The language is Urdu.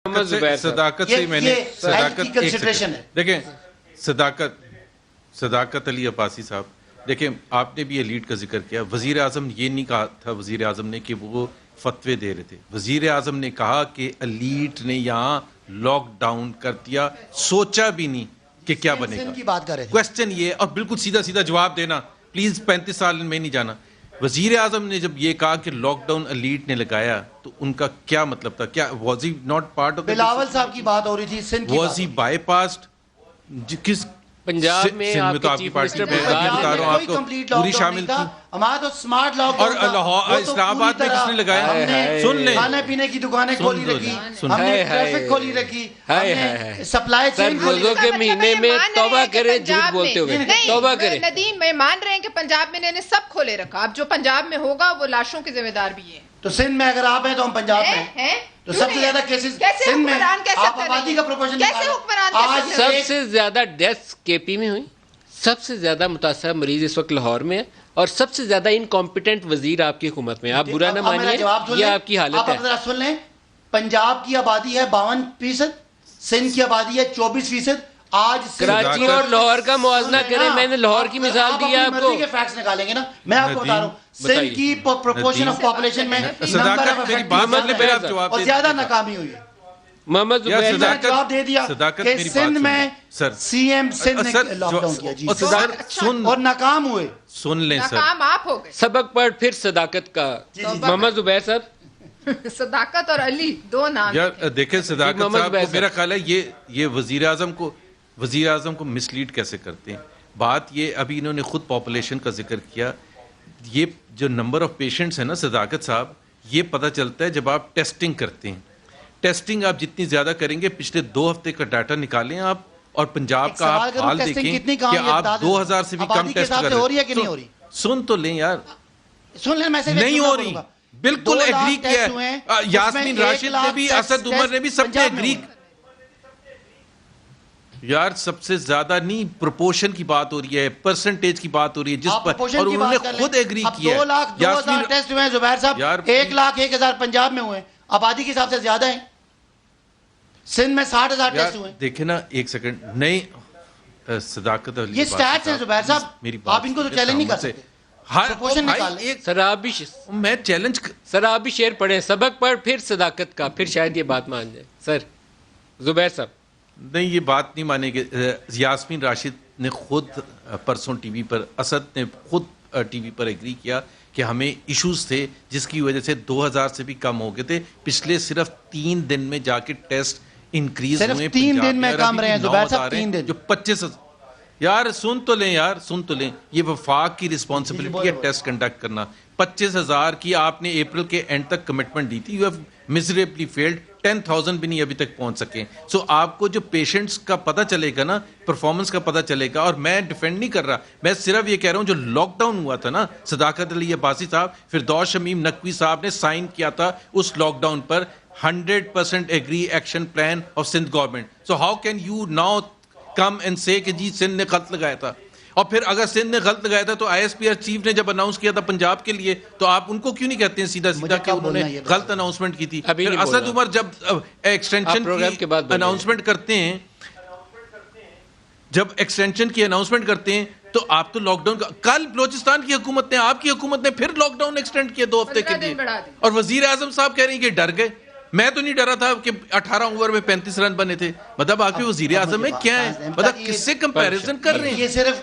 صداقت سے میں نے دیکھیں صداقت علی عباسی صاحب، دیکھیں آپ نے بھی ایلیٹ کا ذکر کیا. وزیر اعظم نے یہ نہیں کہا تھا وزیر اعظم نے کہ وہ فتوے دے رہے تھے. وزیر اعظم نے کہا کہ ایلیٹ نے یہاں لاک ڈاؤن کر دیا، سوچا بھی نہیں کہ کیا بنے گا. کوشچن یہ، اور بالکل سیدھا سیدھا جواب دینا پلیز، 35 سال میں نہیں جانا. وزیر اعظم نے جب یہ کہا کہ لاک ڈاؤن ایلیٹ نے لگایا تو ان کا کیا مطلب تھا؟ کیا was he not part of Bilawal صاحب کی بات ہو رہی تھی، سندھ کی واز ہی بائی پاسڈ؟ کس پنجاب میں آپ کی چیف منسٹر بتا رہا ہوں آپ کو پوری شامل تھی. ہمارا تو سمارٹ لاک اور اسلام آباد میں کس نے لگایا؟ سن لیں، کھانے پینے کی دکانیں کھولی رکھی، ہم نے ٹریفک کھولی رکھی، ہم نے سپلائی چین کھولی روزوں کے مہینے میں توبہ کرے جھوٹ بولتے ہوئے، توبہ کرے. ندیم میں مان رہے ہیں کہ پنجاب میں انہوں نے سب کھولے رکھا، اب جو پنجاب میں ہوگا وہ لاشوں کے ذمہ دار بھی ہیں. تو سندھ میں اگر آپ ہیں تو ہم پنجاب میں ہیں، تو سب سے زیادہ کیسز سندھ میں آپ آبادی کا پروپورشن آج سب سے زیادہ ڈیتھس کے پی میں ہوئی، سب سے زیادہ متاثرہ مریض اس وقت لاہور میں ہے، اور سب سے زیادہ انکمپیٹنٹ وزیر آپ کی حکومت میں. آپ برا نہ مانیے، یہ آپ کی حالت ہے. آپ ذرا سن لیں، پنجاب کی آبادی ہے 52%، سندھ کی آبادی ہے 24%. آج کراچی اور لاہور کا موازنہ کریں، میں نے لاہور کی مثال دی ہے آپ کو. فیکٹس نکالیں گے نا، میں آپ کو بتا رہا ہوں سندھ کی پروپورشن آف پاپولیشن میں اور زیادہ ناکامی ہوئی ہے. محمد زبیر نے جواب دے دیا کہ سندھ میں سی ایم سندھ نے لاک ڈاؤن کیا جی، اور ناکام ہوئے. سن لیں سر، ناکام آپ ہو گئے. سبق پڑھ پھر صداقت کا. محمد زبیر صاحب، صداقت اور علی دو نام. یار دیکھیں صداقت صاحب کو میرا خیال ہے یہ وزیر اعظم کو مس لیڈ کیسے کرتے ہیں. بات یہ ابھی انہوں نے خود پاپولیشن کا ذکر کیا، یہ جو نمبر آف پیشنٹس ہیں نا صداقت صاحب، یہ پتہ چلتا ہے جب آپ ٹیسٹنگ کرتے ہیں. ٹیسٹنگ آپ جتنی زیادہ کریں گے، پچھلے 2 ہفتے کا ڈاٹا نکالیں آپ، اور پنجاب کا آپ حال دیکھیں کہ آپ 2000 سے بھی کم ٹیسٹ کر رہے ہیں. سن تو لیں یار، نہیں ہو رہی. بالکل ایگری کیا ہے یاسمین راشد نے بھی، اسد عمر نے بھی، سب نے ایگری. یار سب سے زیادہ نہیں، پروپورشن کی بات ہو رہی ہے، پرسنٹیج کی بات ہو رہی ہے جس پر، اور انہوں نے خود ایگری کیا ہے. 2,00,000 ٹیسٹ ہوئے ہیں زبیر صاحب، 1,01,000 پنجاب میں ہوئے ہیں، آبادی کے حساب سے زیادہ ہیں. سندھ میں 60,000 ٹیسٹ ہوئے ہیں. دیکھیں نا ایک سیکنڈ، نہیں صداقت یہ سٹیٹس ہیں زبیر صاحب، آپ ان کو تو چیلنج نہیں کر سکتے. میں چیلنج سر، آپ بھی شعر پڑھیں، سبق پڑھ پھر صداقت کا، پھر شاید یہ بات مان جائے. سر زبیر صاحب، نہیں یہ بات نہیں مانے گے. یاسمین راشد نے خود پرسوں ٹی وی پر، اسد نے خود ٹی وی پر ایگری کیا کہ ہمیں ایشوز تھے جس کی وجہ سے 2000 سے بھی کم ہو گئے تھے. پچھلے صرف 3 دن میں جا کے ٹیسٹ انکریز ہوئے. 3 دن میں کم رہے ہیں زبیر صاحب، 3 دن جو 25. یار سن تو لیں، یار سن تو لیں، یہ وفاق کی رسپانسبلٹی ہے ٹیسٹ کنڈکٹ کرنا. 25,000 کی آپ نے اپریل کے اینڈ تک کمٹمنٹ دی تھی، یو ہیو miserably failed. 10,000 بھی نہیں ابھی تک پہنچ سکے. سو آپ کو جو پیشنٹس کا پتہ چلے گا نا، پرفارمنس کا پتہ چلے گا. اور میں ڈیفینڈ نہیں کر رہا، میں صرف یہ کہہ رہا ہوں جو لاک ڈاؤن ہوا تھا نا، صداقت علی عباسی صاحب، فردوس شمیم نقوی صاحب نے سائن کیا تھا اس لاک ڈاؤن پر 100% agree action plan of Sindh government. So how can you now come and say کہ جی سندھ نے غلط لگایا تھا؟ اور پھر اگر سندھ نے غلط لگایا تھا تو I S P R chief نے جب اناؤنس کیا تھا پنجاب کے لیے، تو آپ ان کو کیوں نہیں کہتے ہیں سیدھا سیدھا کہ انہوں نے غلط اناؤنسمنٹ کی تھی؟ پھر اسد عمر جب ایکسٹینشن کی اناؤنسمنٹ کرتے ہیں، جب ایکسٹینشن کی اناؤنسمنٹ کرتے ہیں تو آپ تو لاک ڈاؤن کا، کل بلوچستان کی حکومت نے، آپ کی حکومت نے پھر لاک ڈاؤن ایکسٹینڈ کیا 2 ہفتے کے لیے. اور وزیر اعظم صاحب کہہ رہے ہیں کہ ڈر گئے. میں تو نہیں ڈرا تھا کہ 18 اوور میں 35 رن بنے تھے. مطلب آپ کے وزیر اعظم میں کیا ہے، مطلب کس سے کمپیریزن کر رہے ہیں؟ یہ صرف